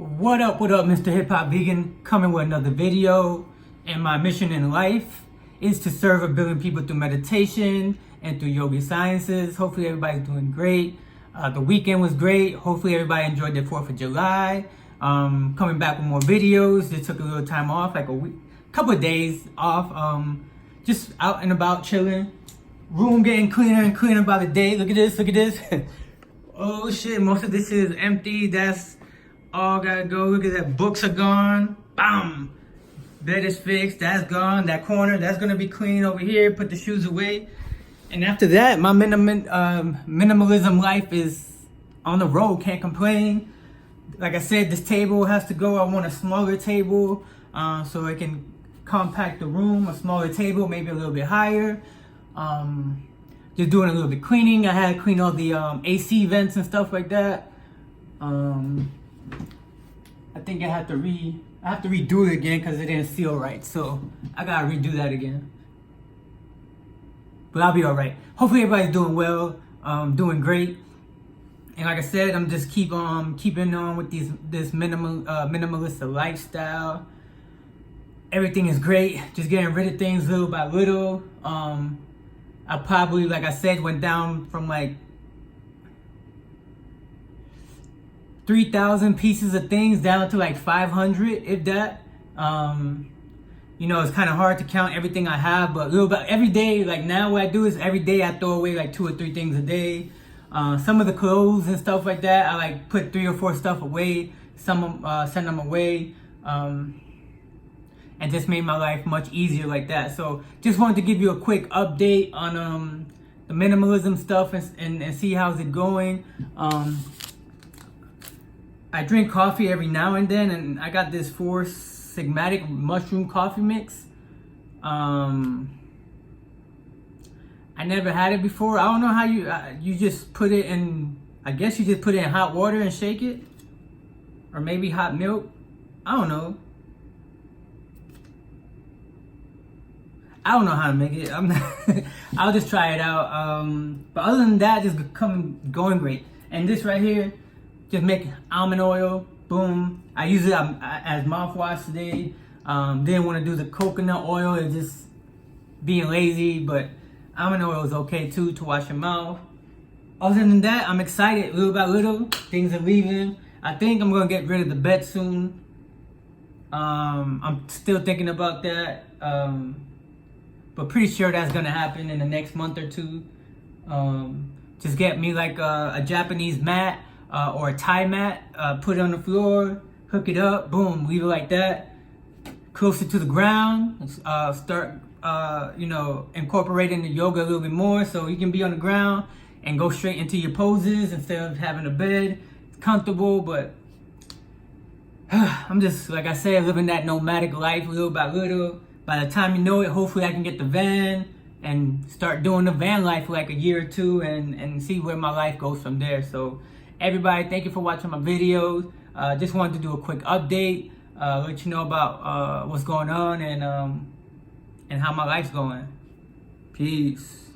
What up, Mr. Hip Hop Vegan, coming with another video. And my mission in life is to serve 1 billion people through meditation and through yoga sciences. Hopefully everybody's doing great. The weekend was great. Hopefully everybody enjoyed their 4th of July. Coming back with more videos. Just took a little time off, like a week, couple of days off. Just out and about chilling. Room getting cleaner and cleaner by the day. Look at this, look at this. Oh shit, most of this is empty. That's all gotta go. Look at that, books are gone. Bam! Bed is fixed, that's gone. That corner, that's gonna be clean over here. Put the shoes away. And after that, my minimalism life is on the road, can't complain. Like I said, this table has to go. I want a smaller table so I can compact the room. A smaller table, maybe a little bit higher. Just doing a little bit cleaning. I had to clean all the AC vents and stuff like that. I think I have to redo it again because it didn't seal right. So I gotta redo that again. But I'll be all right. Hopefully everybody's doing well, doing great. And like I said, I'm just keeping on with this minimalist lifestyle. Everything is great. Just getting rid of things little by little. I probably, like I said, went down from like 3,000 pieces of things down to like 500, if that. You know, it's kind of hard to count everything I have, but little bit every day. Like now, what I do is every day I throw away like 2 or 3 things a day. Some of the clothes and stuff like that, I like put 3 or 4 stuff away. Some send them away. And just made my life much easier like that. So just wanted to give you a quick update on the minimalism stuff and see how's it going. I drink coffee every now and then, and I got this 4 Sigmatic mushroom coffee mix. I never had it before. I don't know how you just put it in. I guess you just put it in hot water and shake it, or maybe hot milk. I don't know. I don't know how to make it. I'll just try it out. But other than that, just going great. And this right here, just make almond oil. Boom. I use it as mouthwash today. Didn't want to do the coconut oil. It's just being lazy. But almond oil is okay too to wash your mouth. Other than that, I'm excited. Little by little, things are leaving. I think I'm gonna get rid of the bed soon. I'm still thinking about that. But pretty sure that's gonna happen in the next month or 2. Just get me like a Japanese mat or a Thai mat, put it on the floor, hook it up, boom, leave it like that, closer to the ground. Start, you know, incorporating the yoga a little bit more, so you can be on the ground and go straight into your poses instead of having a bed. It's comfortable, but I'm just, like I said, living that nomadic life little by little. By the time you know it, hopefully I can get the van and start doing the van life for like a year or 2 and see where my life goes from there. So everybody, thank you for watching my videos. Just wanted to do a quick update, let you know about what's going on and how my life's going. Peace.